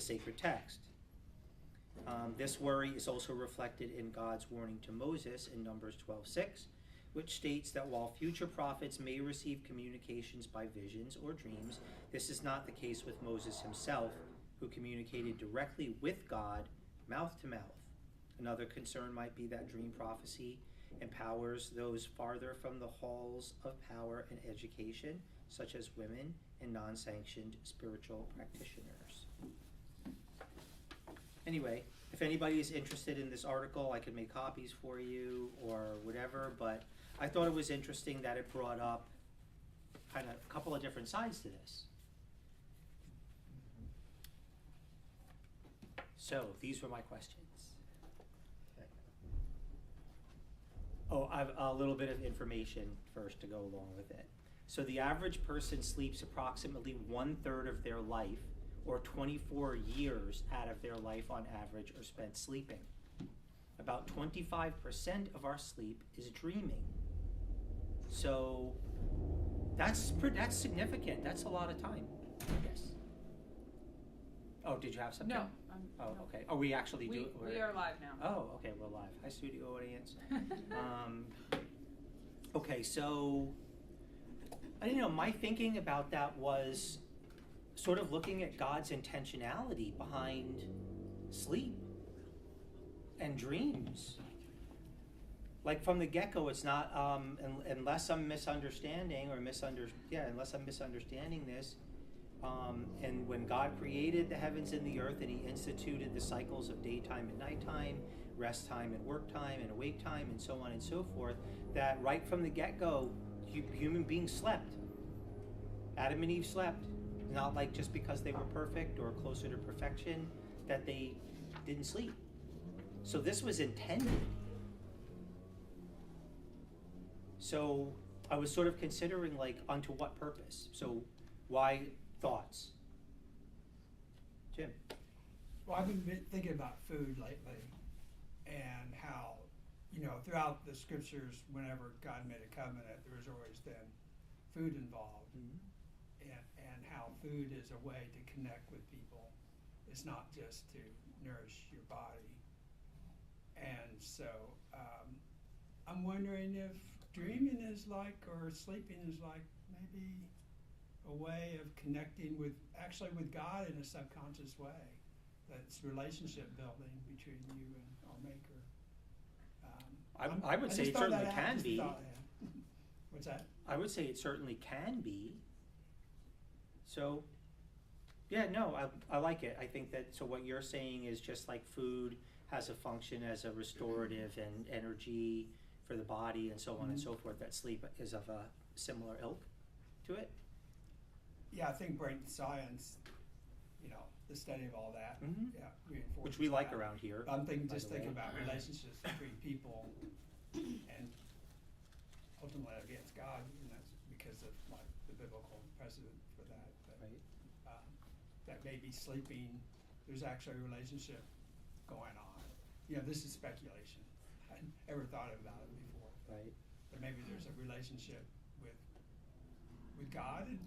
the sacred text. This worry is also reflected in God's warning to Moses in Numbers 12:6, which states that while future prophets may receive communications by visions or dreams, this is not the case with Moses himself, who communicated directly with God, mouth to mouth. Another concern might be that dream prophecy empowers those farther from the halls of power and education, such as women and non-sanctioned spiritual practitioners. Anyway, if anybody is interested in this article, I could make copies for you or whatever, but I thought it was interesting that it brought up kind of a couple of different sides to this. So these were my questions. Okay. Oh, I have a little bit of information first to go along with it. So the average person sleeps approximately 1/3 of their life, or 24 years out of their life on average, are spent sleeping. About 25% of our sleep is dreaming. So that's significant. That's a lot of time. Yes. Oh, did you have something? No. Oh, okay. Are we actually doing? We are live now. Oh, okay. We're live. Hi, studio audience. Okay, so I don't know. My thinking about that was sort of looking at God's intentionality behind sleep and dreams. Like from the get-go, it's not unless I'm misunderstanding unless I'm misunderstanding this. And when God created the heavens and the earth, and He instituted the cycles of daytime and nighttime, rest time and work time, and awake time, and so on and so forth, that right from the get-go, human beings slept. Adam and Eve slept. Not like just because they were perfect or closer to perfection that they didn't sleep. So this was intended. So I was sort of considering, like, unto what purpose? So why thoughts? Jim? Well, I've been thinking about food lately and how, throughout the scriptures, whenever God made a covenant, there was always then food involved. Mm-hmm. And how food is a way to connect with people. It's not just to nourish your body. And so I'm wondering if dreaming is like, or sleeping is like, maybe a way of connecting with God in a subconscious way. That's relationship building between you and our Maker. I would say it certainly can be. What's that? I would say it certainly can be. So, yeah, no, I like it. I think that, so what you're saying is just like food has a function as a restorative and energy for the body and so on and so forth, that sleep is of a similar ilk to it? Yeah, I think brain science, the study of all that, reinforces which we like that. around here. I'm thinking about relationships between people and ultimately against God, and that's because of like the biblical precedent for that. But, that maybe sleeping, there's actually a relationship going on. This is speculation. I never thought about it before. Right. But maybe there's a relationship with God, and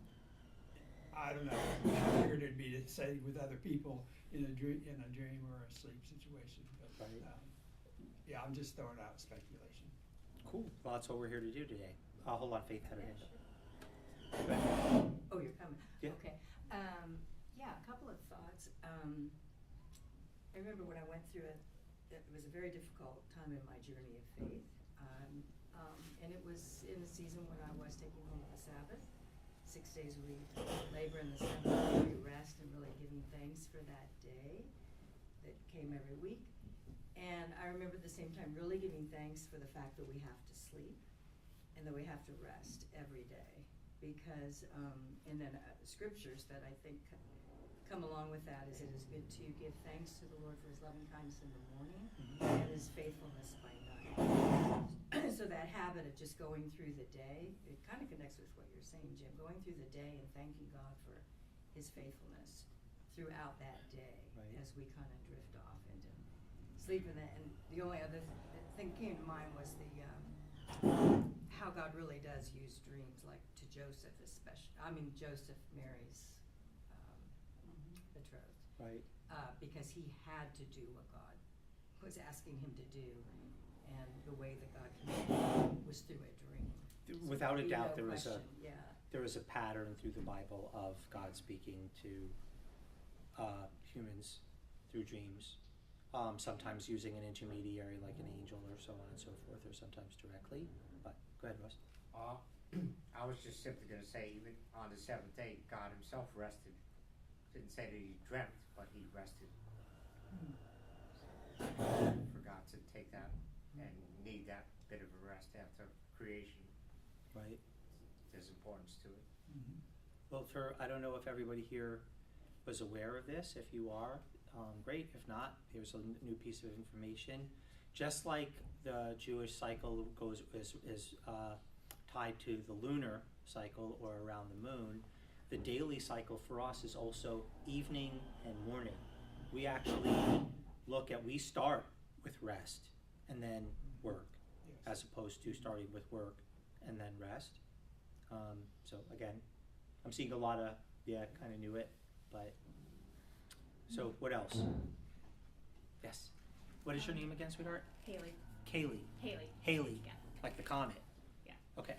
I don't know how weird it'd be to say with other people in a dream or a sleep situation. But Right. I'm just throwing out speculation. Cool. Well, that's what we're here to do today. Hold on, Faith had her hand up. Oh, you're coming. Yeah. Okay. A couple of thoughts. I remember when I went through it, it was a very difficult time in my journey of faith. And it was in a season when I was taking home the Sabbath, 6 days a week, labor in the Sabbath, rest, and really giving thanks for that day that came every week. And I remember at the same time really giving thanks for the fact that we have to sleep and that we have to rest every day. Because, and then scriptures that I think come along with that is, it is good to give thanks to the Lord for His loving kindness in the morning and His faithfulness by night. So that habit of just going through the day, it kind of connects with what you're saying, Jim, going through the day and thanking God for His faithfulness throughout that day, Right. as we kind of drift off into sleep. And the only other thing that came to mind was the how God really does use dreams, like to Joseph especially. Joseph, Mary's betrothed. Right. Because he had to do what God was asking him to do, and the way that God communicated was through a dream. Without a Be doubt, no there was question, yeah. a pattern through the Bible of God speaking to humans through dreams, sometimes using an intermediary like an angel or so on and so forth, or sometimes directly. But go ahead, Russ. I was just simply going to say, even on the seventh day, God himself rested. Didn't say that he dreamt, but he rested. For God to take that and need that bit of a rest after creation, Right. there's importance to it. Well, I don't know if everybody here was aware of this. If you are, great. If not, here's a new piece of information. Just like the Jewish cycle is tied to the lunar cycle or around the moon, the daily cycle for us is also evening and morning. We actually we start with rest and then work, as opposed to starting with work and then rest. So again, I'm seeing a lot of, kind of knew it, but, so what else? Yes. What is your name again, sweetheart? Haley. Kaylee. Haley. Haley. Yeah. Like the comet. Yeah. Okay.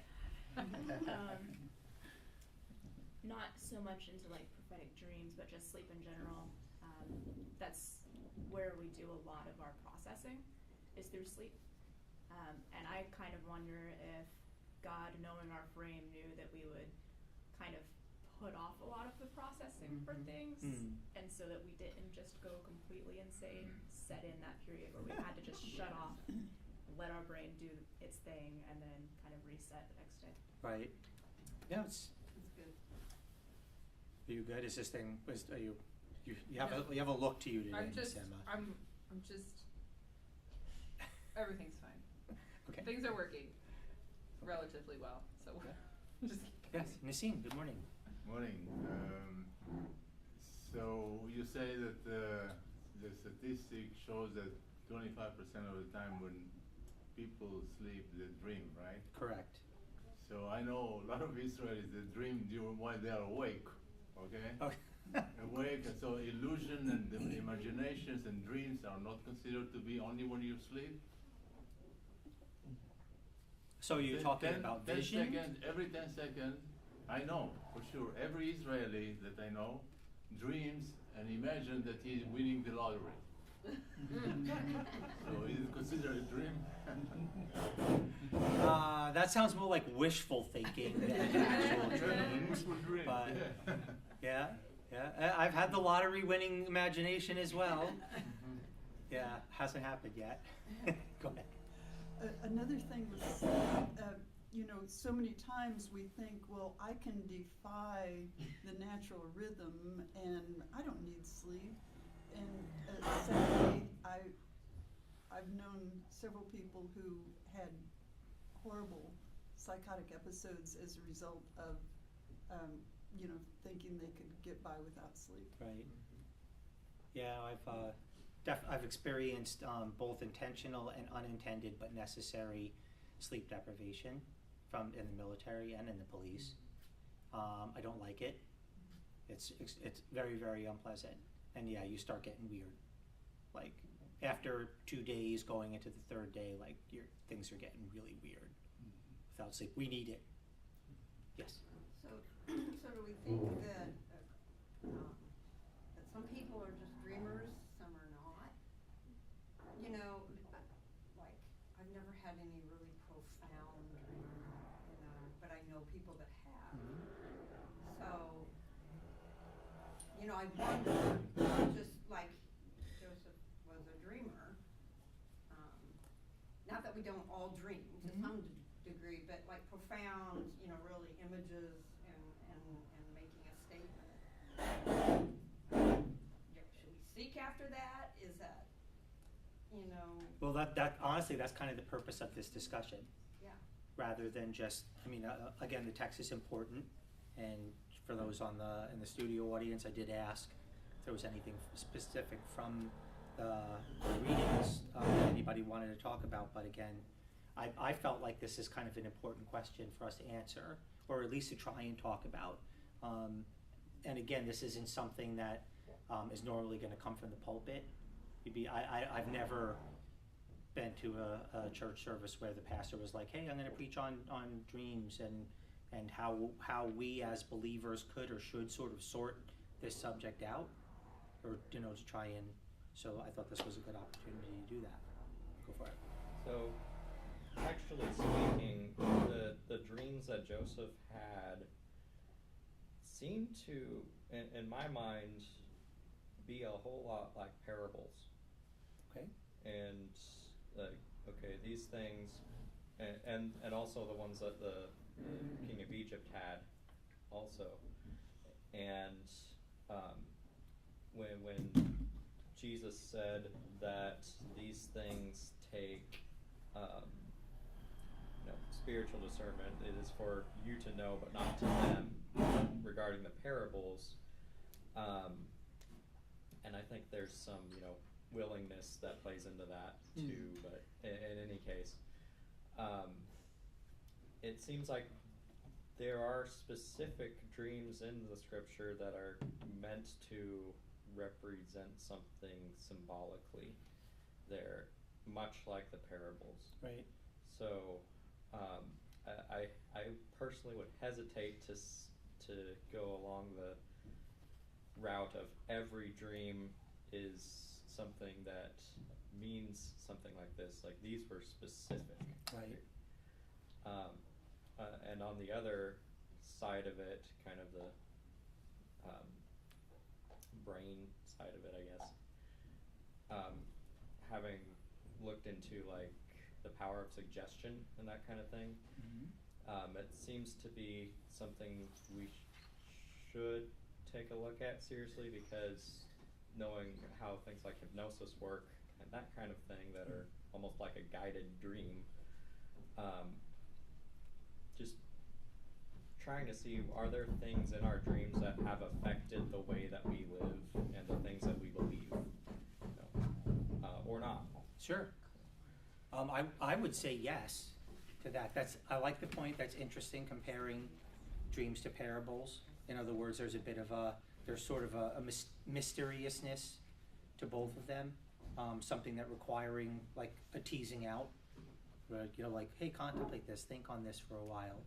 Not so much into like prophetic dreams, but just sleep in general. That's where we do a lot of our processing, is through sleep. And I kind of wonder if God, knowing our frame, knew that we would kind of put off a lot of the processing for things, and so that we didn't just go completely insane, set in that period where we had to just shut off, let our brain do its thing, and then kind of reset the next day. Right. Yeah, it's, That's good. are you good? Is this thing, you have a look to you today, I'm just, Emma. I'm just, everything's fine. Okay. Things are working relatively well, so just Yes, Nassim, good morning. Morning. So you say that the statistic shows that 25% of the time when people sleep, they dream, right? Correct. So I know a lot of Israelis that dream during while they are awake, okay? Okay. Awake, and so illusion and the imaginations and dreams are not considered to be only when you sleep. So you're talking about 10 vision? seconds, every 10 seconds, I know, for sure, every Israeli that I know dreams and imagines that he is winning the lottery. So is it considered a dream? That sounds more like wishful thinking than actual dreams. Wishful dream, But yeah. yeah. I've had the lottery winning imagination as well. Yeah, hasn't happened yet. Go ahead. Another thing was, so many times we think, well, I can defy the natural rhythm and I don't need sleep. And sadly, I've known several people who had horrible psychotic episodes as a result of, thinking they could get by without sleep. Right. Yeah, I've experienced both intentional and unintended but necessary sleep deprivation in the military and in the police. I don't like it. It's very, very unpleasant. And yeah, you start getting weird. Like after 2 days going into the third day, like things are getting really weird without sleep. We need it. Yes. So do we think that that some people are just dreamers, some are not? Like I've never had any really profound dream, but I know people that have. So, I wonder, just like Joseph was a dreamer. Not that we don't all dream to some degree, but like profound, really images and making a statement. Should we seek after that? Is that, Well, that honestly, that's kind of the purpose of this discussion. Yeah. Rather than just, again, the text is important, and for those in the studio audience, I did ask if there was anything specific from the readings that anybody wanted to talk about, but again, I felt like this is kind of an important question for us to answer, or at least to try and talk about. And again, this isn't something that is normally going to come from the pulpit. I've never been to a church service where the pastor was like, "Hey, I'm going to preach on dreams and how we as believers could or should sort of sort this subject out, or to try and." So I thought this was a good opportunity to do that. Go for it. So, actually speaking, the dreams that Joseph had seem to, in my mind, be a whole lot like parables. Okay. And okay, these things, and also the ones that the king of Egypt had, also, and when Jesus said that these things take spiritual discernment, it is for you to know, but not to them, regarding the parables. And I think there's some, willingness that plays into that too. But in any case, it seems like there are specific dreams in the scripture that are meant to represent something symbolically there, much like the parables. Right. So I personally would hesitate to go along the route of every dream is something that means something like this. Like, these were specific. Right. And on the other side of it, kind of the brain side of it, I guess, having looked into like the power of suggestion and that kind of thing, it seems to be something we should take a look at seriously, because knowing how things like hypnosis work and that kind of thing that are almost like a guided dream, just trying to see, are there things in our dreams that have affected the way that we live and the things that we believe, or not? Sure. I would say yes to that. I like the point. That's interesting, comparing dreams to parables. In other words, there's sort of a mysteriousness to both of them, something that requiring like a teasing out, right? Like, hey, contemplate this, think on this for a while.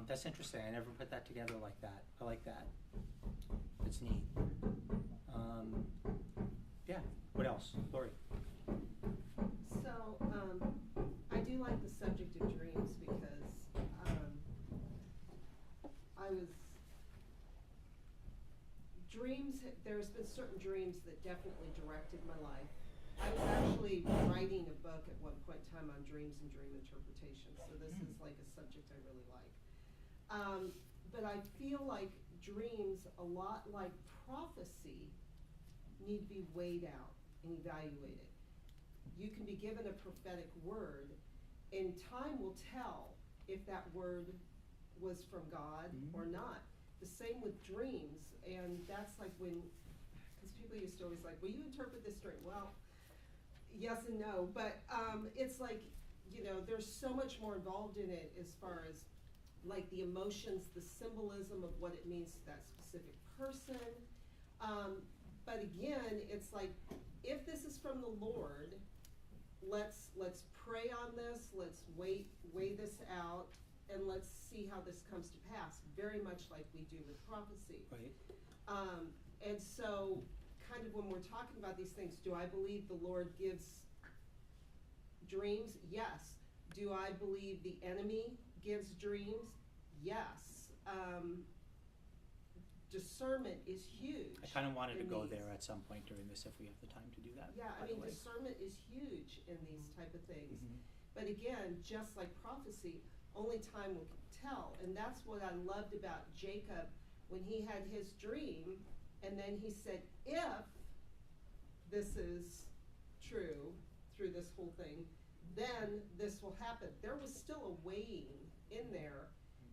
That's interesting. I never put that together like that. I like that. It's neat. Yeah. What else, Lori? So, I do like the subject of dreams because there's been certain dreams that definitely directed my life. I was actually writing a book at one point in time on dreams and dream interpretation, so this is like a subject I really like. But I feel like dreams, a lot like prophecy, need to be weighed out and evaluated. You can be given a prophetic word, and time will tell if that word was from God or not. The same with dreams, and that's like because people used to always like, will you interpret this dream? Well, yes and no, but it's like, there's so much more involved in it as far as like the emotions, the symbolism of what it means to that specific person. But again, it's like, if this is from the Lord, let's pray on this, let's weigh this out, and let's see how this comes to pass, very much like we do with prophecy. Right. And so, kind of when we're talking about these things, do I believe the Lord gives dreams? Yes. Do I believe the enemy gives dreams? Yes. Discernment is huge. I kind of wanted to go these. there at some point during this if we have the time to do that. Yeah, by I the mean, way. discernment is huge in these type of things. Mhm. But again, just like prophecy, only time will tell. And that's what I loved about Jacob when he had his dream, and then he said, if this is true through this whole thing, then this will happen. There was still a weighing in there,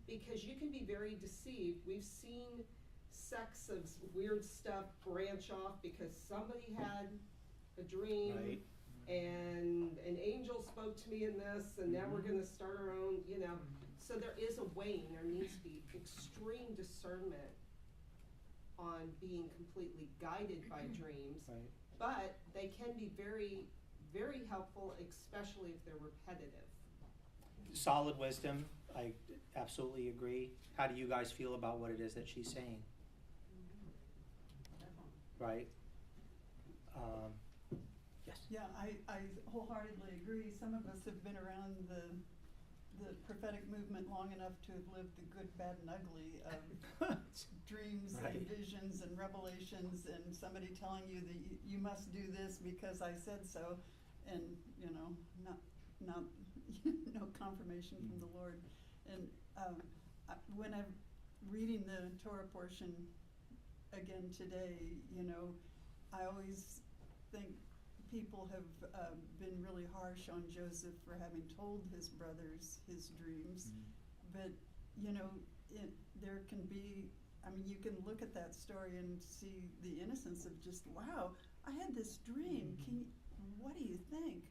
because you can be very deceived. We've seen sects of weird stuff branch off because somebody had a dream, Right. and an angel spoke to me in this, and now we're going to start our own, So there is a weighing. There needs to be extreme discernment on being completely guided by dreams, Right. but they can be very, very helpful, especially if they're repetitive. Solid wisdom. I absolutely agree. How do you guys feel about what it is that she's saying? Right? Yes. Yeah, I wholeheartedly agree. Some of us have been around the prophetic movement long enough to have lived the good, bad, and ugly of dreams Right. and visions and revelations, and somebody telling you that you must do this because I said so, and not no confirmation from the Lord. And when I'm reading the Torah portion again today, I always think people have been really harsh on Joseph for having told his brothers his dreams. But, there can be, you can look at that story and see the innocence of just, wow, I had this dream. What do you think?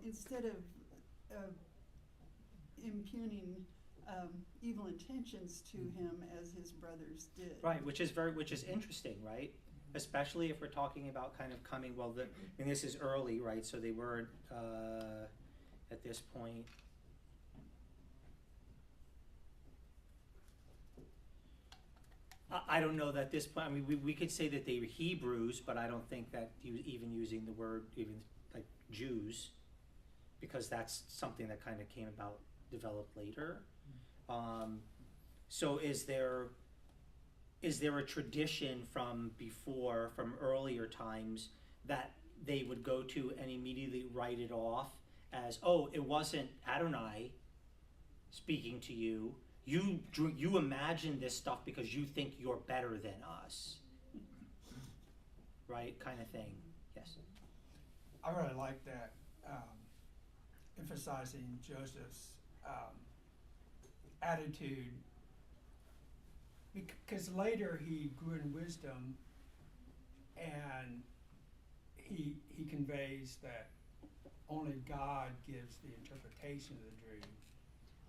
Instead of impugning evil intentions to him as his brothers did. Right, which is interesting, right? Especially if we're talking about kind of coming, and this is early, right? So they weren't at this point. I don't know that this point. We could say that they were Hebrews, but I don't think that even using the word even like Jews, because that's something that kind of came about, developed later. So is there a tradition from earlier times that they would go to and immediately write it off as, oh, it wasn't Adonai speaking to you. You imagine this stuff because you think you're better than us, right? Kind of thing. Yes. I really like that, emphasizing Joseph's attitude, because later he grew in wisdom, and he conveys that only God gives the interpretation of the dream.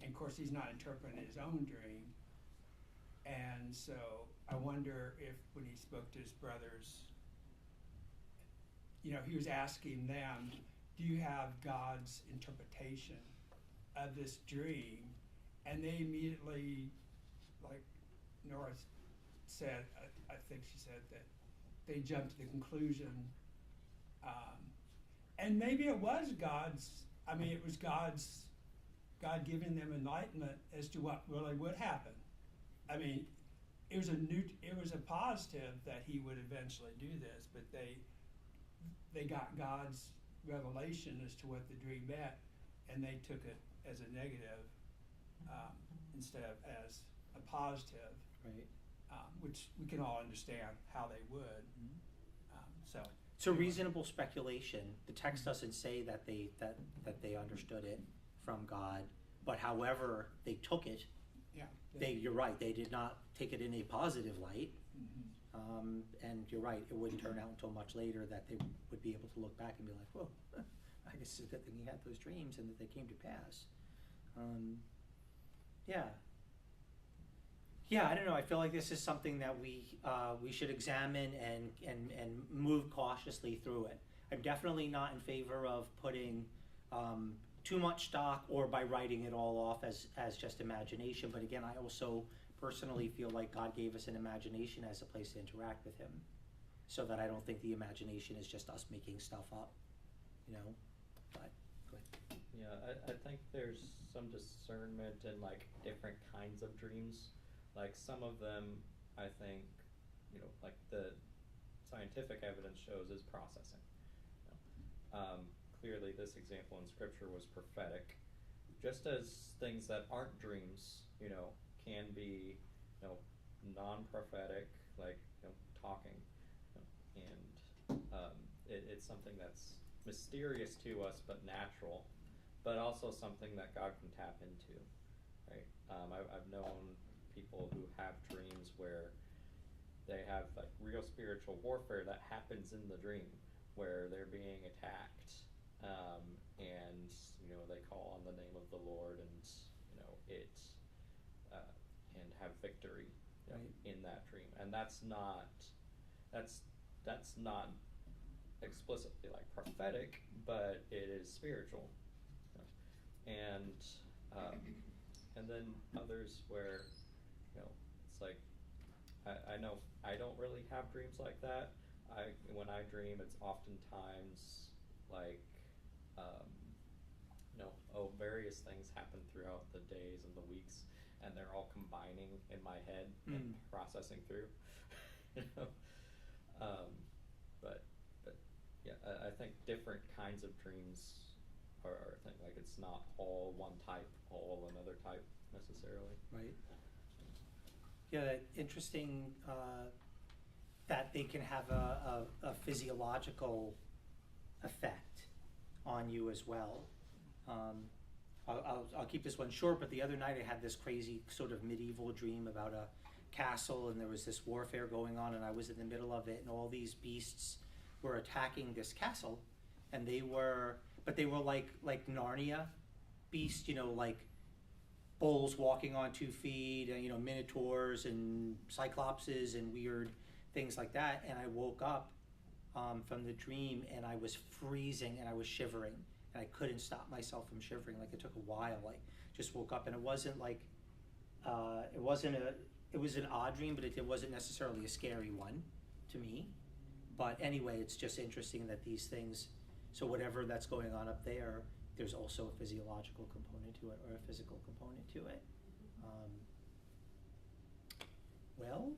And of course, he's not interpreting his own dream. And so I wonder if when he spoke to his brothers, he was asking them, do you have God's interpretation of this dream? And they immediately, like Nora said, I think she said that they jumped to the conclusion. And maybe it was God giving them enlightenment as to what really would happen. It was a positive that he would eventually do this, but they got God's revelation as to what the dream meant, and they took it as a negative instead of as a positive, Right. Which we can all understand how they would. It's a reasonable speculation. The text doesn't say that they understood it from God, but however they took it, you're right. They did not take it in a positive light, and you're right. It wouldn't turn out until much later that they would be able to look back and be like, "Whoa, I guess it's a good thing he had those dreams and that they came to pass." Yeah, I don't know. I feel like this is something that we should examine and move cautiously through it. I'm definitely not in favor of putting too much stock or by writing it all off as just imagination. But again, I also personally feel like God gave us an imagination as a place to interact with him, so that I don't think the imagination is just us making stuff up, but go ahead. Yeah, I think there's some discernment in like different kinds of dreams. Like some of them, I think, like the scientific evidence shows is processing. Clearly this example in scripture was prophetic, just as things that aren't dreams, can be, non-prophetic, like, talking, and it's something that's mysterious to us but natural, but also something that God can tap into, right? I've known people who have dreams where they have like real spiritual warfare that happens in the dream, where they're being attacked, and they call on the name of the Lord, and and have victory. you know, Right. in that dream, and that's not explicitly like prophetic, but it is spiritual. And then others where, you know, it's like I know I don't really have dreams like that. When I dream, it's oftentimes like you know, various things happen throughout the days and the weeks, and they're all combining in my head and processing through. You know, but yeah, I think different kinds of dreams are a thing. Like it's not all one type, all another type necessarily. Right. Yeah, interesting that they can have a physiological effect on you as well. I'll keep this one short, but the other night I had this crazy sort of medieval dream about a castle, and there was this warfare going on, and I was in the middle of it, and all these beasts were attacking this castle, and they were like Narnia beasts, you know, like bulls walking on 2 feet, and, you know, minotaurs and cyclopses and weird things like that. And I woke up from the dream, and I was freezing and I was shivering, and I couldn't stop myself from shivering. Like it took a while. Like just woke up, and it wasn't like it was an odd dream, but it wasn't necessarily a scary one to me. But anyway, it's just interesting that these things, so whatever that's going on up there, there's also a physiological component to it, or a physical component to it. Well,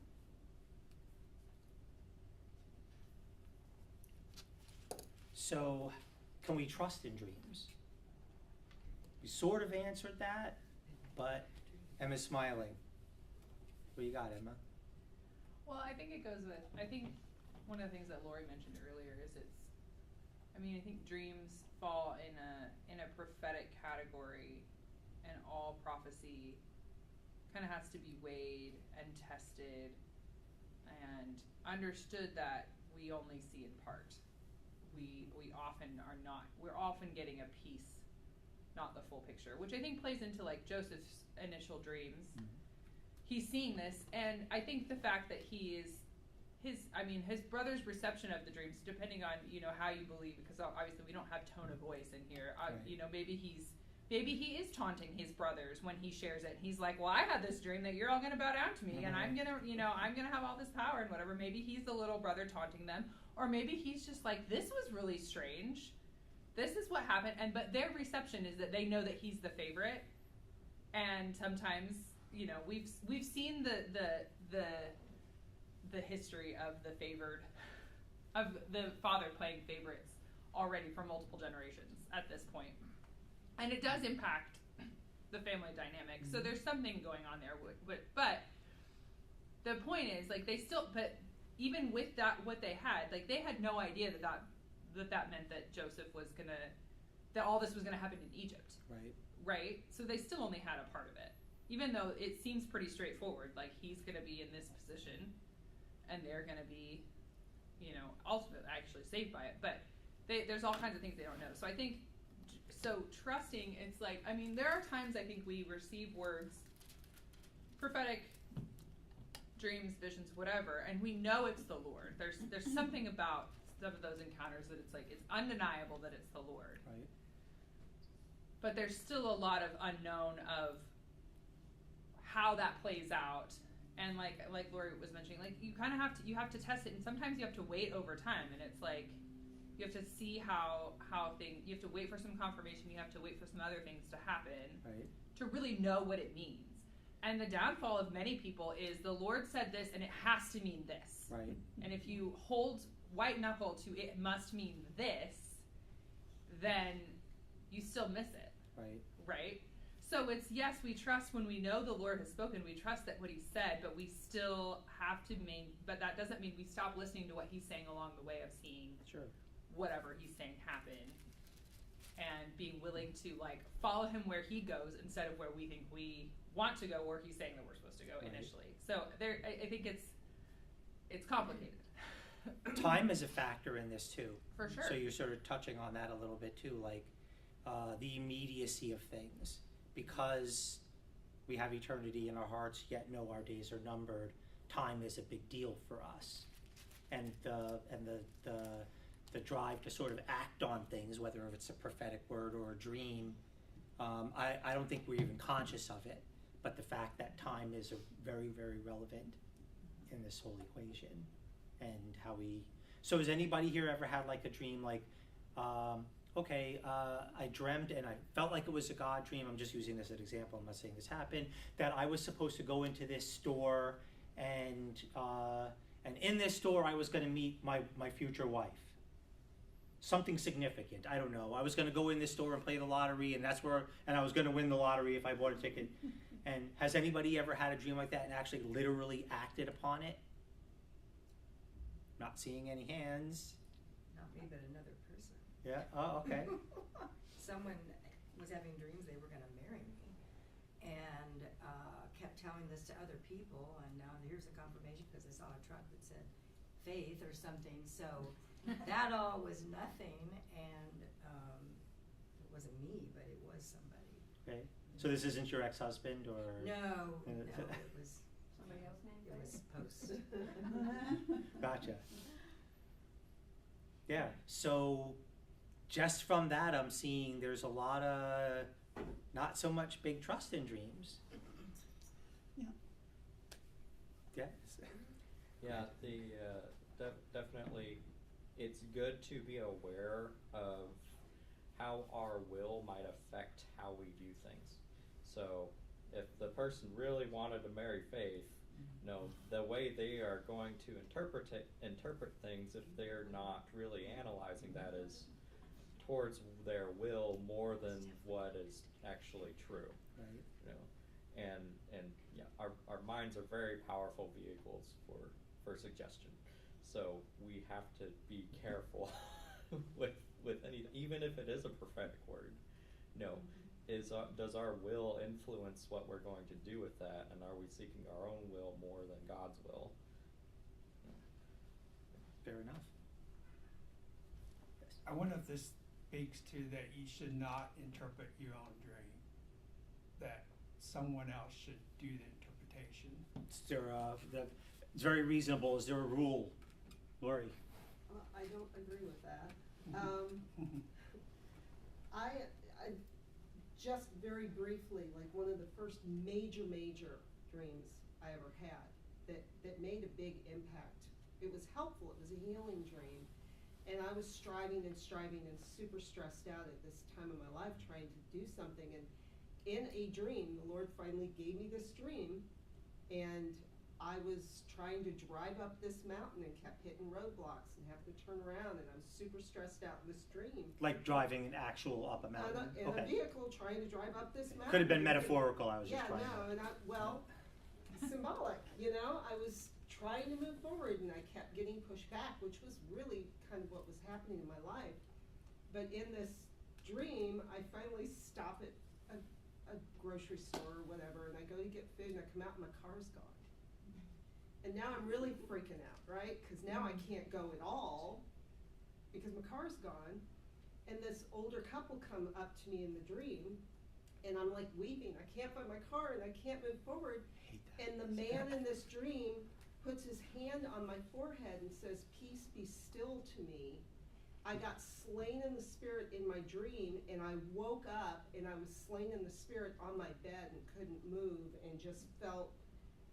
so can we trust in dreams? We sort of answered that, but Emma's smiling. What do you got, Emma? Well, I think it goes with, I think one of the things that Lori mentioned earlier is I think dreams fall in a prophetic category, and all prophecy kind of has to be weighed and tested and understood that we only see in part. We often are not, we're often getting a piece, not the full picture, which I think plays into like Joseph's initial dreams. Mm-hmm. He's seeing this, and I think the fact that his brother's reception of the dreams, depending on, you know, how you believe, because obviously we don't have tone of voice in here. Right. You know, maybe he is taunting his brothers when he shares it. He's like, well, I had this dream that you're all going to bow down to me, and I'm going to have all this power and whatever. Maybe he's the little brother taunting them, or maybe he's just like, this was really strange. This is what happened. But their reception is that they know that he's the favorite, and sometimes, you know, we've seen the history of the favored, of the father playing favorites already for multiple generations at this point. And it does impact the family dynamic. So there's something going on there. But the point is, like, but even with that, what they had, like, they had no idea that meant that Joseph was that all this was gonna happen in Egypt. Right? So they still only had a part of it. Even though it seems pretty straightforward, like he's gonna be in this position, and they're going to be, you know, ultimately actually saved by it. But there's all kinds of things they don't know. So I think, trusting, it's like, I mean, there are times I think we receive words, prophetic dreams, visions, whatever, and we know it's the Lord. There's something about some of those encounters that it's like, it's undeniable that it's the Lord. Right. But there's still a lot of unknown of how that plays out. And like Lori was mentioning, like you have to test it, and sometimes you have to wait over time, and it's like you have to see how things, you have to wait for some confirmation, you have to wait for some other things to happen, right, to really know what it means. And the downfall of many people is the Lord said this, and it has to mean this. Right. And if you hold white knuckle to it must mean this, then you still miss it. Right. Right? So it's, yes, we trust when we know the Lord has spoken, we trust that what he said, but we still have to but that doesn't mean we stop listening to what he's saying along the way of seeing whatever he's saying happen, and being willing to like follow him where he goes instead of where we think we want to go, or he's saying that we're supposed to go initially. So I think it's complicated. Time is a factor in this too. For sure. So you're sort of touching on that a little bit too, like the immediacy of things. Because we have eternity in our hearts, yet know our days are numbered. Time is a big deal for us, and the drive to sort of act on things, whether it's a prophetic word or a dream, I don't think we're even conscious of it. But the fact that time is very, very relevant in this whole equation, and how we. So has anybody here ever had like a dream like, I dreamt and I felt like it was a God dream. I'm just using this as an example. I'm not saying this happened. That I was supposed to go into this store, and in this store I was going to meet my future wife. Something significant. I don't know. I was going to go in this store and play the lottery, and I was going to win the lottery if I bought a ticket. And has anybody ever had a dream like that and actually literally acted upon it? Not seeing any hands. Not me, but another person. Yeah. Oh, okay. Someone was having dreams they were going to marry me, and kept telling this to other people, and now here's a confirmation because I saw a truck that said faith or something. So that all was nothing, and it wasn't me, but it was somebody. Okay. So this isn't your ex-husband, or? No, it was Somebody else named it was post. Gotcha. Yeah. So just from that, I'm seeing there's a lot of not so much big trust in dreams. Yeah. Yes. Yeah, definitely it's good to be aware of how our will might affect how we view things. So if the person really wanted to marry Faith, the way they are going to interpret things, if they're not really analyzing that, is towards their will more than what is actually true. Right. And yeah, our minds are very powerful vehicles for suggestion. So we have to be careful with any, even if it is a prophetic word. Does our will influence what we're going to do with that, and are we seeking our own will more than God's will? Fair enough. Yes. I wonder if this speaks to that you should not interpret your own dream, that someone else should do the interpretation. It's very reasonable. Is there a rule, Lori? I don't agree with that. I just very briefly, like one of the first major dreams I ever had that made a big impact. It was helpful. It was a healing dream. And I was striving and super stressed out at this time of my life trying to do something. And in a dream, the Lord finally gave me this dream, and I was trying to drive up this mountain and kept hitting roadblocks and have to turn around, and I'm super stressed out in this dream. Like driving an actual up a mountain? In a vehicle trying to drive up this mountain. Could have been metaphorical, I was just trying symbolic, I was trying to move forward, and I kept getting pushed back, which was really kind of what was happening in my life. But in this dream, I finally stop at a grocery store or whatever, and I go to get food, and I come out and my car's gone. And now I'm really freaking out, right? Because now I can't go at all because my car's gone. And this older couple come up to me in the dream, and I'm like weeping. I can't find my car, and I can't move forward. And the man in this dream puts his hand on my forehead and says, "Peace be still to me." I got slain in the spirit in my dream, and I woke up, and I was slain in the spirit on my bed and couldn't move, and just felt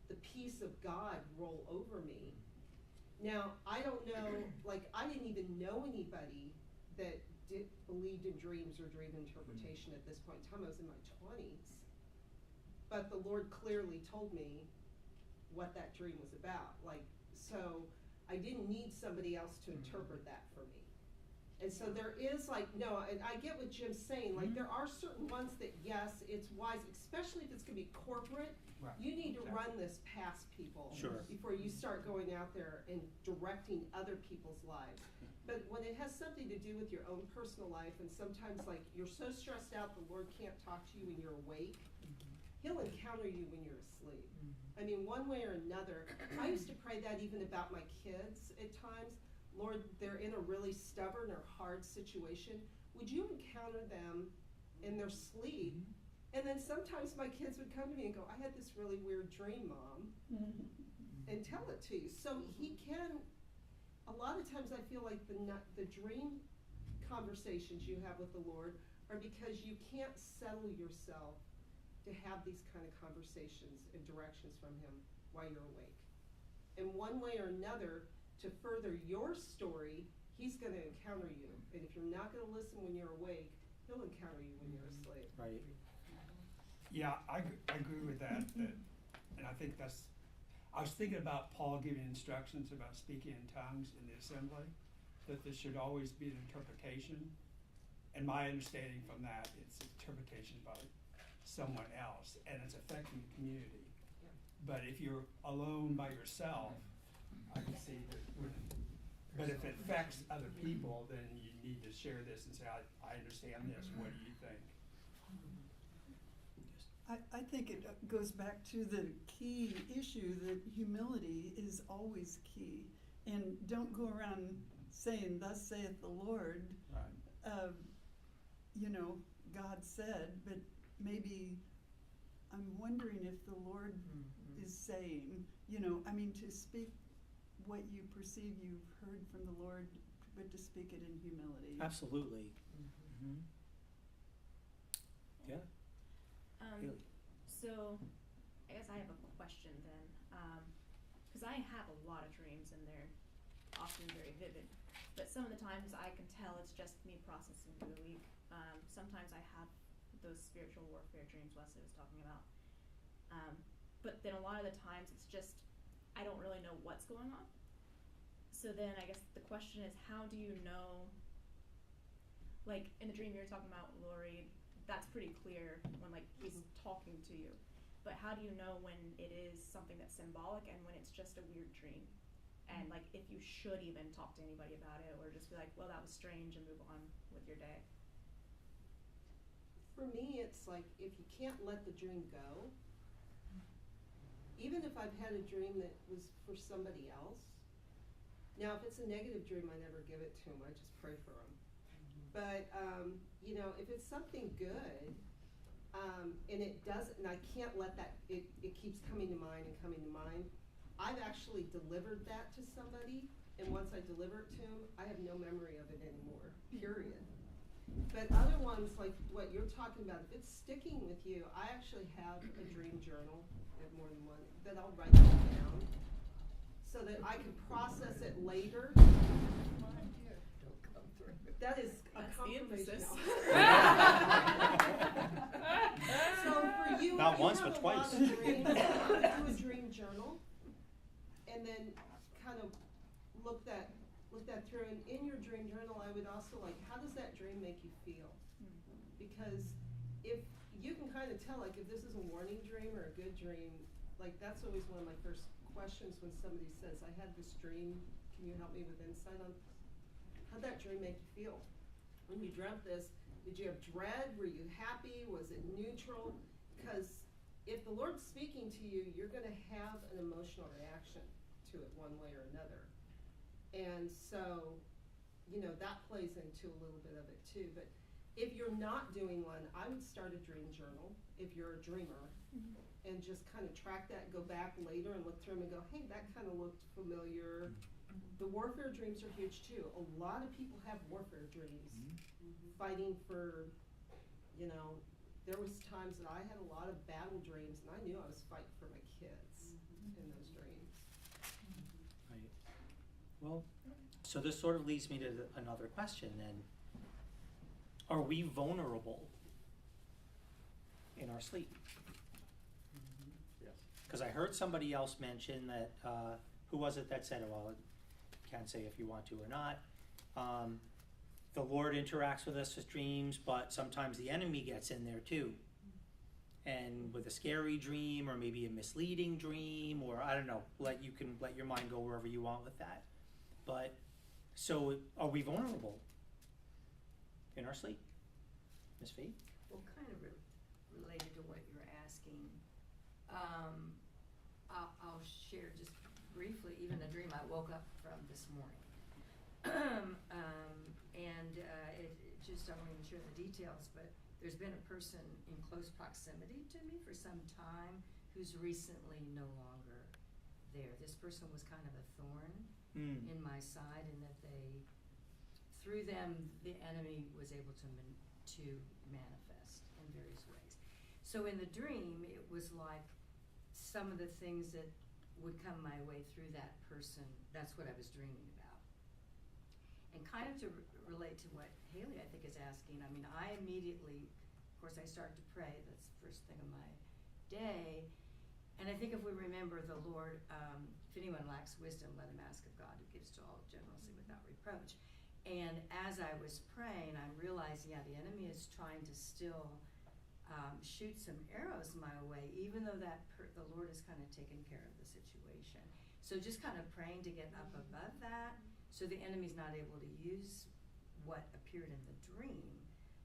the peace of God roll over me. Now, I don't know, I didn't even know anybody that believed in dreams or dream interpretation at this point in time. I was in my 20s. But the Lord clearly told me what that dream was about. So I didn't need somebody else to interpret that for me. And so there is and I get what Jim's saying, there are certain ones that, yes, it's wise, especially if it's gonna be corporate. Right. You need to run this past people before you start going out there and directing other people's lives. But when it has something to do with your own personal life, and sometimes you're so stressed out the Lord can't talk to you when you're awake, He'll encounter you when you're asleep. I mean, one way or another. I used to pray that even about my kids at times. Lord, they're in a really stubborn or hard situation. Would you encounter them in their sleep And then sometimes my kids would come to me and go, I had this really weird dream, Mom, and tell it to you. So he can, a lot of times I feel like the dream conversations you have with the Lord are because you can't settle yourself to have these kind of conversations and directions from him while you're awake. And one way or another, to further your story, he's going to encounter you. And if you're not going to listen when you're awake, he'll encounter you when you're asleep. Right. Yeah, I agree with that, and I think I was thinking about Paul giving instructions about speaking in tongues in the assembly, that there should always be an interpretation. And my understanding from that, it's interpretation by someone else, and it's affecting the community. Yeah. But if you're alone by yourself, I can see that but if it affects other people, then you need to share this and say, I understand this, what do you think? I think it goes back to the key issue that humility is always key. And don't go around saying, thus saith the Lord, Right. You know, God said, but maybe I'm wondering if the Lord is saying, you know, I mean, to speak what you perceive you've heard from the Lord, but to speak it in humility. Absolutely. Yeah. So, I guess I have a question then, because I have a lot of dreams and they're often very vivid, but some of the times I can tell it's just me processing through the week. Sometimes I have those spiritual warfare dreams Wesley was talking about, but then a lot of the times it's just, I don't really know what's going on. So then I guess the question is, how do you know, like in the dream you were talking about, Lori, that's pretty clear when like he's talking to you. But how do you know when it is something that's symbolic and when it's just a weird dream? And like if you should even talk to anybody about it or just be like, well, that was strange and move on with your day? For me, it's like if you can't let the dream go, even if I've had a dream that was for somebody else, now if it's a negative dream, I never give it to them, I just pray for them. But, you know, if it's something good, and it doesn't, and I can't let that, it keeps coming to mind and coming to mind, I've actually delivered that to somebody, and once I deliver it to them, I have no memory of it anymore, period. But other ones, like what you're talking about, if it's sticking with you, I actually have a dream journal, I have more than one, that I'll write it down so that I can process it later. That is a confirmation. So for you, Not if you once, have but a twice. lot of dreams, do a dream journal, and then kind of look that through. And in your dream journal, I would also like, how does that dream make you feel? Because if you can kind of tell, like if this is a warning dream or a good dream, like that's always one of my first questions when somebody says, I had this dream, can you help me with insight on how'd that dream make you feel? When you dreamt this, did you have dread? Were you happy? Was it neutral? Because if the Lord's speaking to you, you're going to have an emotional reaction to it one way or another. And so, you know, that plays into a little bit of it too. But if you're not doing one, I would start a dream journal if you're a dreamer, and just kind of track that, go back later and look through them and go, hey, that kind of looked familiar. The warfare dreams are huge too. A lot of people have warfare dreams, fighting for, you know, there was times that I had a lot of battle dreams and I knew I was fighting for my kids in those dreams. Right. Well, so this sort of leads me to another question then. Are we vulnerable in our sleep? Yes. Because I heard somebody else mention that, who was it that said it? Well, can't say if you want to or not. The Lord interacts with us with dreams, but sometimes the enemy gets in there too. And with a scary dream or maybe a misleading dream, or I don't know, you can let your mind go wherever you want with that. But so are we vulnerable in our sleep? Ms. Fee? Well, kind of related to what you're asking, I'll share just briefly even a dream I woke up from this morning. And it just, I won't even share the details, but there's been a person in close proximity to me for some time who's recently no longer there. This person was kind of a thorn in my side, and that through them, the enemy was able to manifest in various ways. So in the dream, it was like some of the things that would come my way through that person, that's what I was dreaming about. And kind of to relate to what Haley, I think, is asking, I mean, I immediately, of course, I start to pray. That's the first thing of my day. And I think if we remember the Lord, if anyone lacks wisdom, let him ask of God, who gives to all generously without reproach. And as I was praying, I'm realizing, the enemy is trying to still shoot some arrows my way, even though the Lord has kind of taken care of the situation. So just kind of praying to get up above that, so the enemy's not able to use what appeared in the dream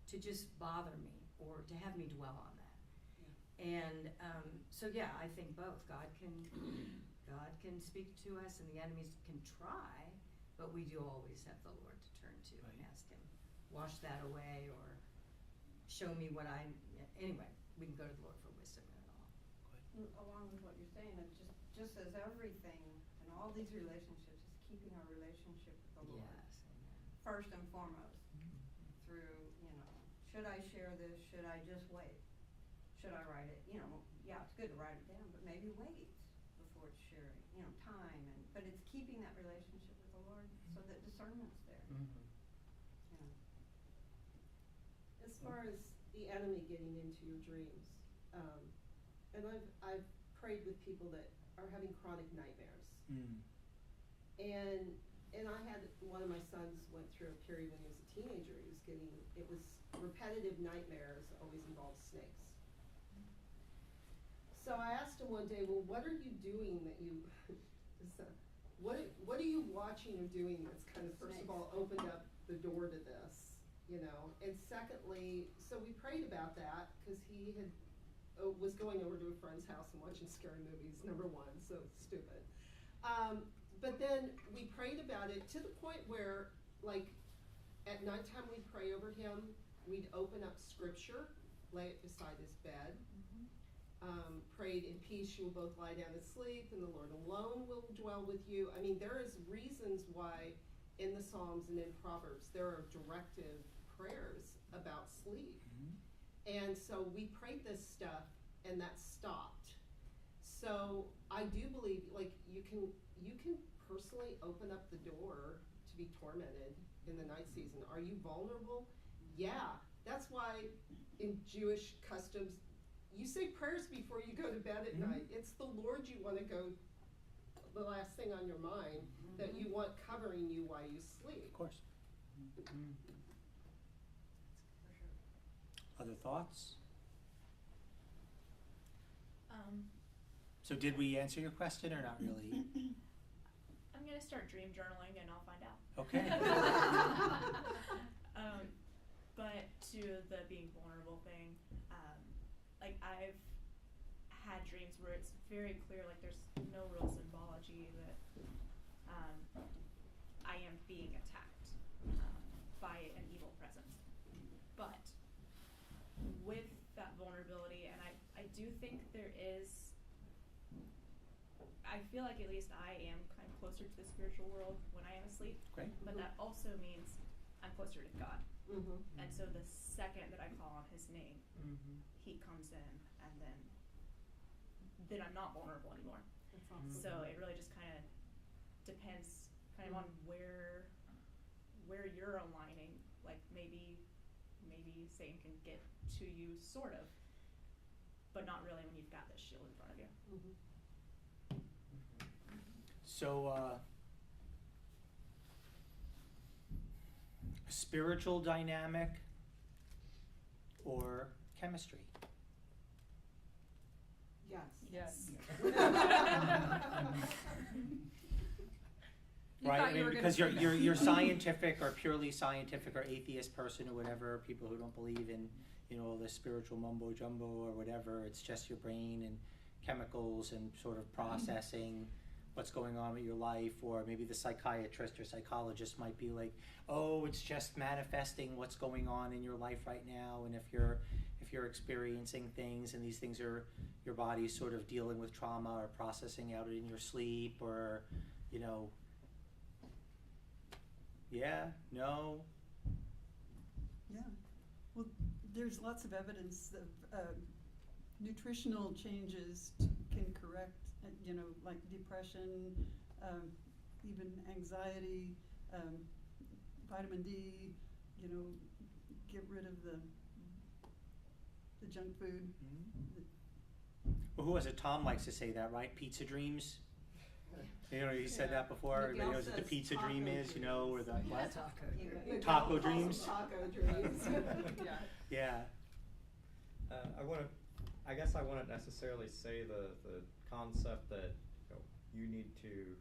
to just bother me or to have me dwell on that. And I think both. God can speak to us, and the enemies can try, but we do always have the Lord to turn to and ask him, wash that away, or show me what anyway, we can go to the Lord for wisdom in it all. Along with what you're saying, it just as everything in all these relationships is keeping our relationship with the Lord. Yes, amen. First and foremost, through, should I share this? Should I just wait? Should I write it? It's good to write it down, but maybe wait before it's sharing, time. But it's keeping that relationship with the Lord so that discernment's there. As far as the enemy getting into your dreams, and I've prayed with people that are having chronic nightmares. And I had one of my sons went through a period when he was a teenager. It was repetitive nightmares, always involved snakes. So I asked him one day, well, what are you doing that you, what are you watching or doing that's kind of, first of all, opened up the door to this, And secondly, so we prayed about that because he was going over to a friend's house and watching scary movies, number one, so stupid. But then we prayed about it to the point where, like, at nighttime we'd pray over him, we'd open up scripture, lay it beside his bed, prayed, in peace you will both lie down and sleep, and the Lord alone will dwell with you. I mean, there is reasons why in the Psalms and in Proverbs there are directive prayers about sleep. And so we prayed this stuff, and that stopped. So I do believe, like, you can personally open up the door to be tormented in the night season. Are you vulnerable? Yeah. That's why in Jewish customs, you say prayers before you go to bed at night. It's the Lord you want to go, the last thing on your mind, that you want covering you while you sleep. Of course. Other thoughts? So did we answer your question or not really? I'm gonna start dream journaling and I'll find out. Okay. But to the being vulnerable thing, like I've had dreams where it's very clear, like there's no real symbology that I am being attacked by an evil presence. But with that vulnerability, and I do think there is, I feel like at least I am kind of closer to the spiritual world when I am asleep. Great. But that also means I'm closer to God. Mm-hmm. And so the second that I call on his name, he comes in, and then I'm not vulnerable anymore. That's awesome. So it really just kind of depends kind of on where you're aligning. Like maybe Satan can get to you sort of, but not really when you've got this shield in front of you. So spiritual dynamic or chemistry? Yes. Right, I mean, because you're scientific or purely scientific or atheist person or whatever, people who don't believe in, the spiritual mumbo jumbo or whatever, it's just your brain and chemicals and sort of processing. what's going on with your life, or maybe the psychiatrist or psychologist might be like, oh, it's just manifesting what's going on in your life right now, and if you're experiencing things and these things are your body's sort of dealing with trauma or processing out in your sleep, or yeah, no. Yeah. Well, there's lots of evidence of nutritional changes can correct, like depression, even anxiety, vitamin D, get rid of the junk food. Well, who was it? Tom likes to say that, right? Pizza dreams. He said that before. Everybody knows what the pizza dream is, or the what? Taco dreams. Taco dreams. Yeah. I guess I wouldn't necessarily say the concept that you need to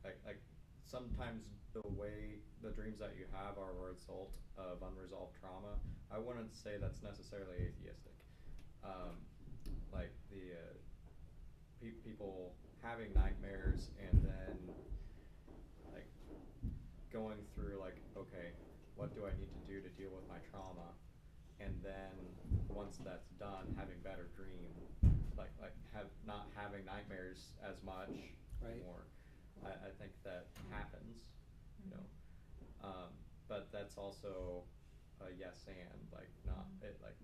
like sometimes the way the dreams that you have are a result of unresolved trauma. I wouldn't say that's necessarily atheistic. Like the people having nightmares and then like going through like, okay, what do I need to do to deal with my trauma? And then once that's done, having better dream, like not having nightmares as much anymore. I think that happens, but that's also a yes and like not it like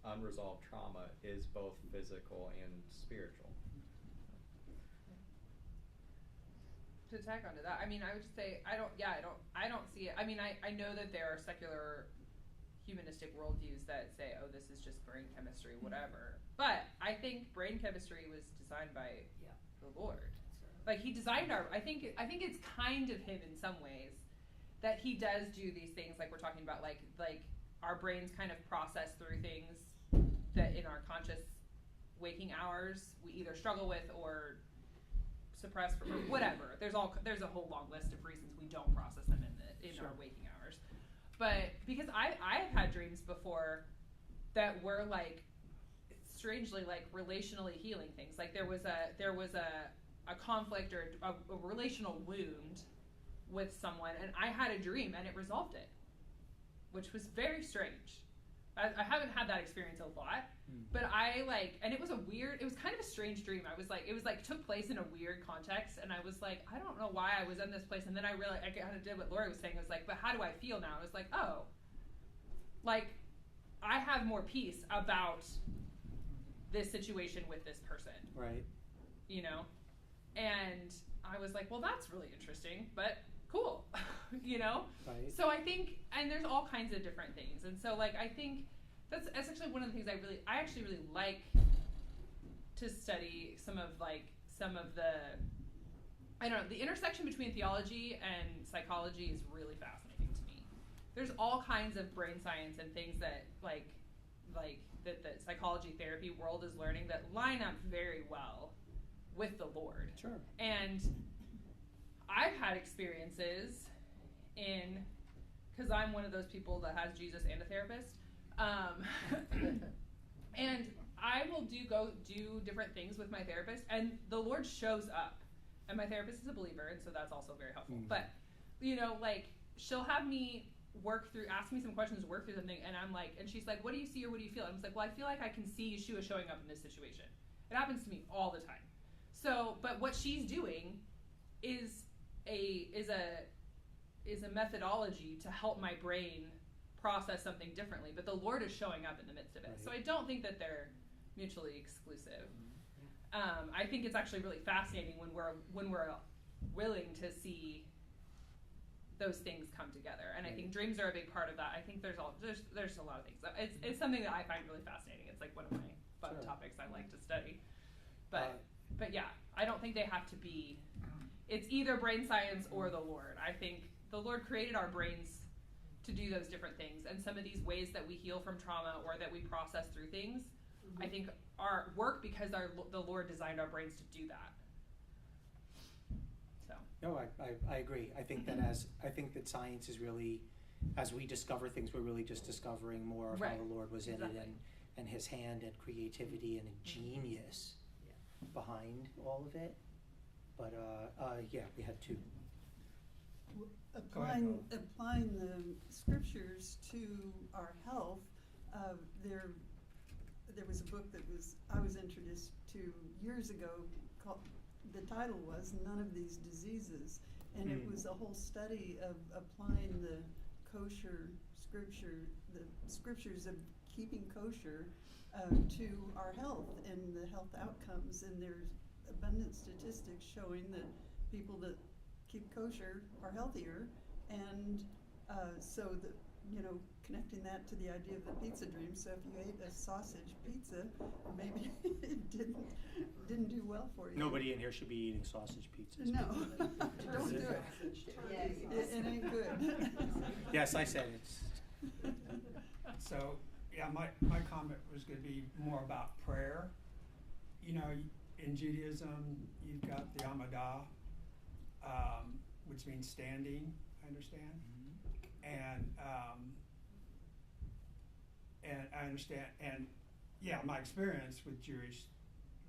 unresolved trauma is both physical and spiritual. To tack onto that, I mean, I would just say I don't see it. I mean, I know that there are secular humanistic worldviews that say, oh, this is just brain chemistry, whatever. But I think brain chemistry was designed by the Lord. Like he designed I think it's kind of him in some ways that he does do these things like we're talking about, like our brains kind of process through things that in our conscious waking hours we either struggle with or suppress or whatever. There's a whole long list of reasons we don't process them in our waking hours. But because I've had dreams before that were like strangely like relationally healing things. Like there was a conflict or a relational wound with someone, and I had a dream and it resolved it, which was very strange. I haven't had that experience a lot, but and it was kind of a strange dream. It was like took place in a weird context, and I was like, I don't know why I was in this place, and then I realized I kind of did what Lori was saying. I was like, but how do I feel now? I was like, oh, like I have more peace about this situation with this person. Right. And I was like, well, that's really interesting, but cool, Right. So I think, and there's all kinds of different things, and so like I think that's actually one of the things I actually really like to study some of the I don't know, the intersection between theology and psychology is really fascinating to me. There's all kinds of brain science and things that like that the psychology therapy world is learning that line up very well with the Lord. Sure. And I've had experiences because I'm one of those people that has Jesus and a therapist, and I will go do different things with my therapist, and the Lord shows up, and my therapist is a believer, and so that's also very helpful. But like she'll have me ask me some questions, work through something, and I'm like, and she's like, what do you see or what do you feel? And I was like, well, I feel like I can see Yeshua showing up in this situation. It happens to me all the time. So, but what she's doing is a methodology to help my brain process something differently, but the Lord is showing up in the midst of it. Right. So I don't think that they're mutually exclusive. I think it's actually really fascinating when we're willing to see those things come together, and I think dreams are a big part of that. I think there's a lot of things. It's something that I find really fascinating. It's like one of my fun topics I like to study. But yeah, I don't think they have to be. It's either brain science or the Lord. I think the Lord created our brains to do those different things, and some of these ways that we heal from trauma or that we process through things, I think are work because the Lord designed our brains to do that. So. No, I agree. I think that science is really, as we discover things, we're really just discovering more of how the Lord was in it and His hand and creativity and a genius behind all of it. But yeah, we had two. Go ahead, Applying the scriptures to our health, there was a book that I was introduced to years ago called, the title was None of These Diseases, and it was a whole study of applying the kosher the scriptures of keeping kosher to our health and the health outcomes, and there's abundant statistics showing that people that keep kosher are healthier, and so that, connecting that to the idea of the pizza dream. So if you ate a sausage pizza, maybe it didn't do well for you. Nobody in here should be eating sausage pizzas. No, don't do it. It ain't good. Yes, I said it's. So, yeah, my comment was going to be more about prayer. In Judaism, you've got the Amidah, which means standing, I understand. And I understand, and yeah, my experience with Jewish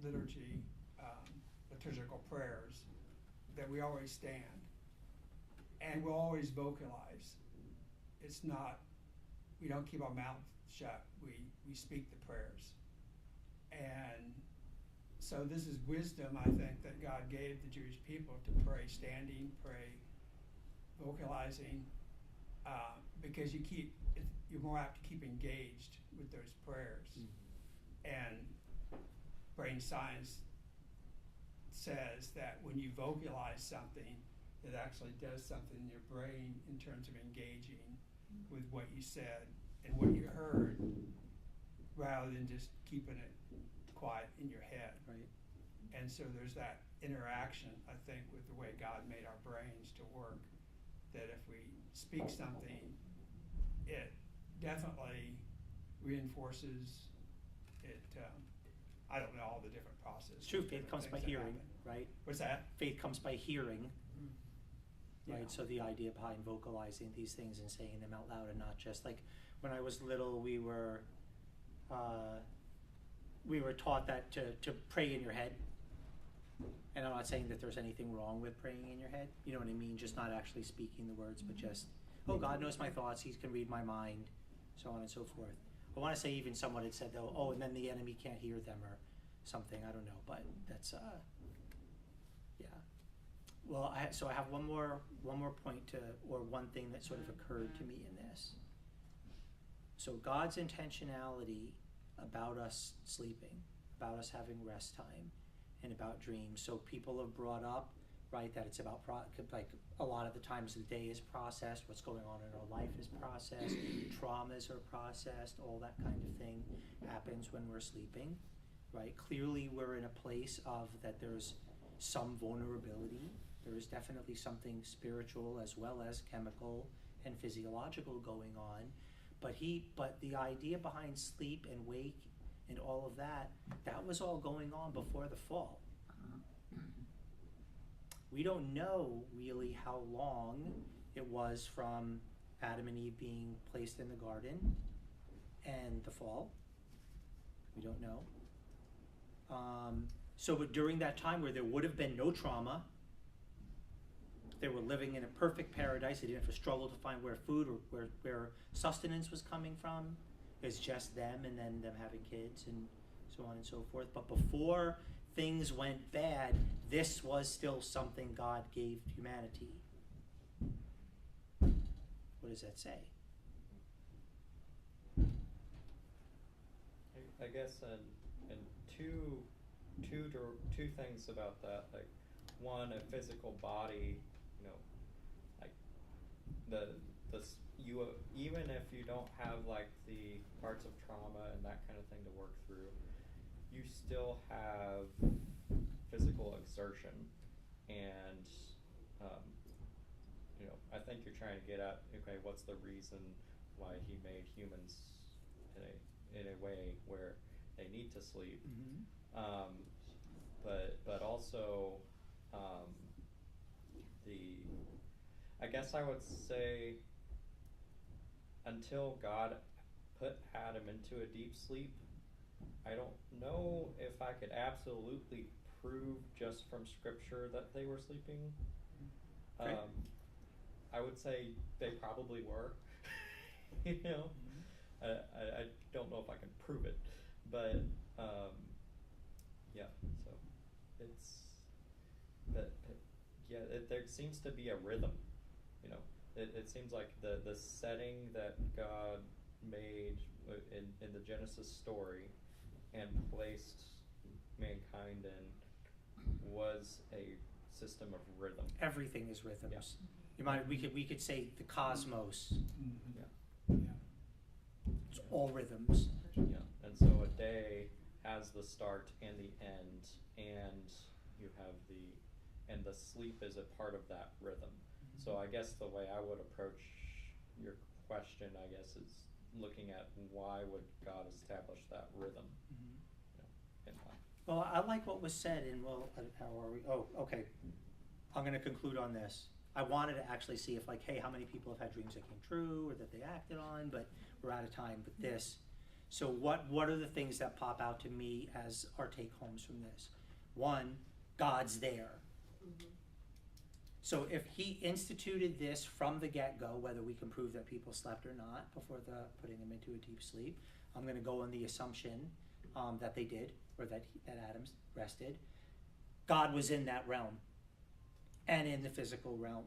liturgy, liturgical prayers, that we always stand, and we'll always vocalize. It's not, we don't keep our mouth shut, we speak the prayers. And so this is wisdom, I think, that God gave the Jewish people to pray standing, pray vocalizing, because you're more apt to keep engaged with those prayers. And brain science says that when you vocalize something, it actually does something in your brain in terms of engaging with what you said and what you heard, rather than just keeping it quiet in your head. Right. And so there's that interaction, I think, with the way God made our brains to work, that if we speak something, it definitely reinforces it. I don't know all the different processes. It's true, faith comes by hearing, right? What's that? Faith comes by hearing, Yeah. right? So the idea behind vocalizing these things and saying them out loud, and not just like when I was little, we were taught that to pray in your head. And I'm not saying that there's anything wrong with praying in your head, you know what I mean? Just not actually speaking the words, but just, oh, God knows my thoughts, He can read my mind, so on and so forth. I want to say even someone had said, though, oh, and then the enemy can't hear them or something, I don't know, but that's, yeah. Well, so I have one more point or one thing that sort of occurred to me in this. So God's intentionality about us sleeping, about us having rest time, and about dreams. So people have brought up, right, that it's about, like a lot of the times the day is processed, what's going on in our life is processed, traumas are processed, all that kind of thing happens when we're sleeping, right? Clearly we're in a place of that there's some vulnerability. There is definitely something spiritual as well as chemical and physiological going on. But the idea behind sleep and wake and all of that was all going on before the fall. We don't know really how long it was from Adam and Eve being placed in the garden and the fall. We don't know. But during that time where there would have been no trauma, they were living in a perfect paradise. They didn't have to struggle to find where food or where sustenance was coming from. It's just them and then them having kids and so on and so forth. But before things went bad, this was still something God gave humanity. What does that say? I guess and two things about that. Like, one, a physical body, like even if you don't have like the parts of trauma and that kind of thing to work through, you still have physical exertion, and I think you're trying to get at, okay, what's the reason why He made humans in a way where they need to sleep, but also I guess I would say until God put Adam into a deep sleep, I don't know if I could absolutely prove just from scripture that they were sleeping. Great. I would say they probably were. You know, I don't know if I can prove it, but yeah. So it's there seems to be a rhythm. You know, it seems like the setting that God made in the Genesis story and placed mankind in was a system of rhythm. Everything is rhythms. Yeah. You might we could say the cosmos. Mhm. Yeah. Yeah. It's all rhythms. Yeah, and so a day has the start and the end, and you have the sleep is a part of that rhythm. So I guess the way I would approach your question, I guess, is looking at why would God establish that rhythm, you know, in life. Well, I like what was said, and how are we? Oh, okay. I'm going to conclude on this. I wanted to actually see if, like, hey, how many people have had dreams that came true or that they acted on, but we're out of time. But this, so what are the things that pop out to me as our take homes from this? One, God's there. So if he instituted this from the get-go, whether we can prove that people slept or not before putting them into a deep sleep, I'm going to go on the assumption that they did, or that Adam rested. God was in that realm and in the physical realm,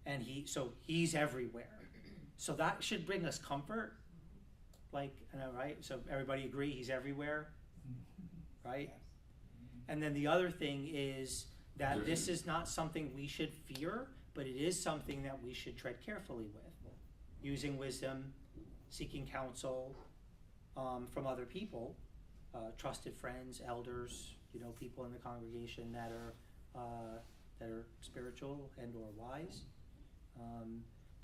and he's everywhere. So that should bring us comfort, like, right? So everybody agree he's everywhere, right? And then the other thing is that this is not something we should fear, but it is something that we should tread carefully with, using wisdom, seeking counsel from other people, trusted friends, elders, people in the congregation that are spiritual and or wise,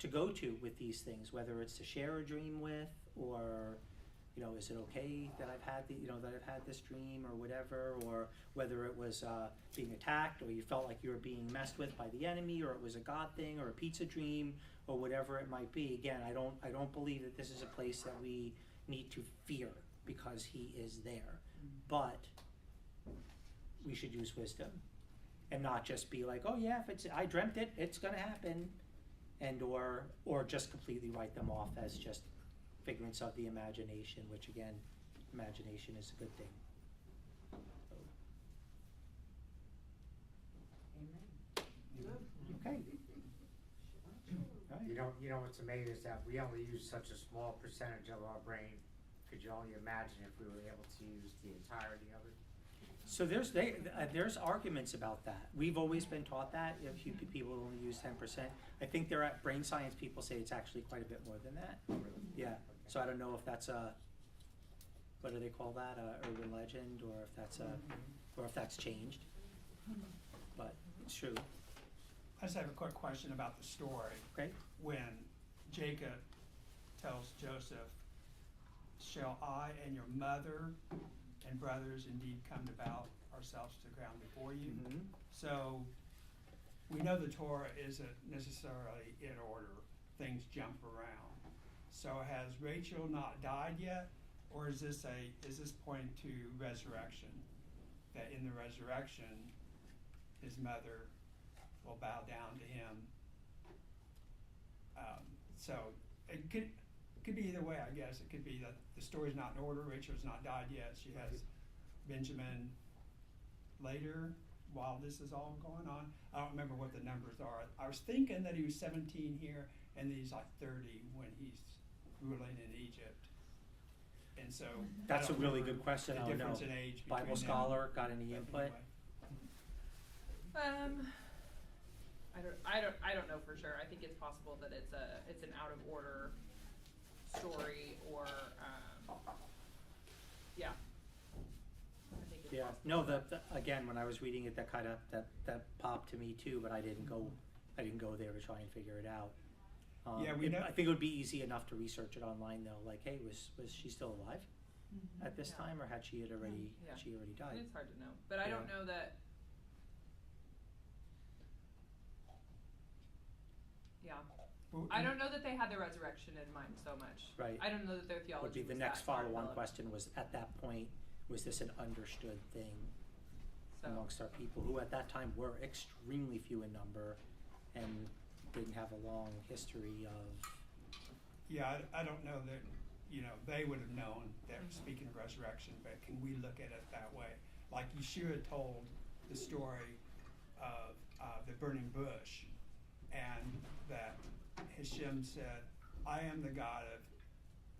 to go to with these things, whether it's to share a dream with, or is it okay that I've had this dream or whatever, or whether it was being attacked, or you felt like you were being messed with by the enemy, or it was a God thing or a pizza dream or whatever it might be. Again, I don't believe that this is a place that we need to fear because he is there, but we should use wisdom and not just be like, oh yeah, if I dreamt it, it's gonna happen, and or just completely write them off as just figments of the imagination, which again, imagination is a good thing. So. Okay. Right. You know what's amazing is that we only use such a small percentage of our brain. Could you only imagine if we were able to use the entirety of it? So there's arguments about that. We've always been taught that if people only use 10%. I think there are brain science people say it's actually quite a bit more than that. Yeah. So I don't know if that's what do they call that, urban legend, or if that's changed. But it's true. I just have a quick question about the story. Okay. When Jacob tells Joseph, "Shall I and your mother and brothers indeed come to bow ourselves to the ground before you?" Mm-hmm. So we know the Torah isn't necessarily in order. Things jump around. So has Rachel not died yet, or is this pointing to resurrection? That in the resurrection, his mother will bow down to him. So it could be either way, I guess. It could be that the story's not in order. Rachel's not died yet. She has Benjamin later while this is all going on. I don't remember what the numbers are. I was thinking that he was 17 here, and then he's like 30 when he's ruling in Egypt. And so that's a really good question. The difference in age between Bible scholar, got any input? I don't know for sure. I think it's possible that it's an out of order story, or yeah. I think it's possible. No, again, when I was reading it, that popped to me too, but I didn't go there to try and figure it out. I think it would be easy enough to research it online though. Like, hey, was she still alive at this time, or had she already died? It's hard to know, but I don't know that. Yeah. Well, I don't know that they had the resurrection in mind so much. Right. I don't know that their theology Would be the was next that far follow-on developed. question was, at that point, was this an understood thing? So amongst our people, who at that time were extremely few in number and didn't have a long history of. Yeah, I don't know that, they would have known that speaking of resurrection, but can we look at it that way? Like Yeshua told the story of the burning bush, and that Hashem said, I am the God of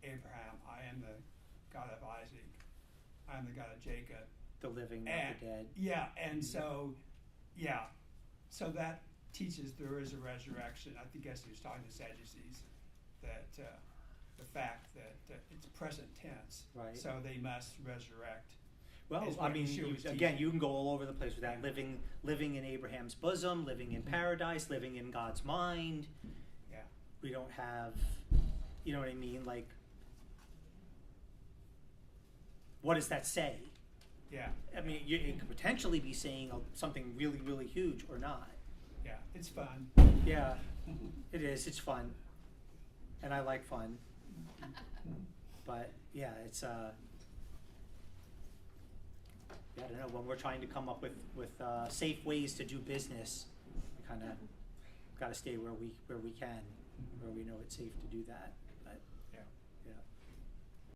Abraham, I am the God of Isaac, I am the God of Jacob. The living, not And, the dead. yeah, and so that teaches there is a resurrection. I think as he was talking to Sadducees, that the fact that it's present tense, Right. so they must resurrect. Well, is I what mean, Yeshua was again, teaching. you can go all over the place with that. Living in Abraham's bosom, living in paradise, living in God's mind. Yeah. We don't have, you know what I mean? Like, what does that say? Yeah, I mean, it could potentially be saying something really, really huge or not. yeah, it's fun. Yeah, it is. It's fun, and I like fun. But yeah, it's I don't know, when we're trying to come up with safe ways to do business, we kind of got to stay where we can, where we know it's safe to do that. But Yeah.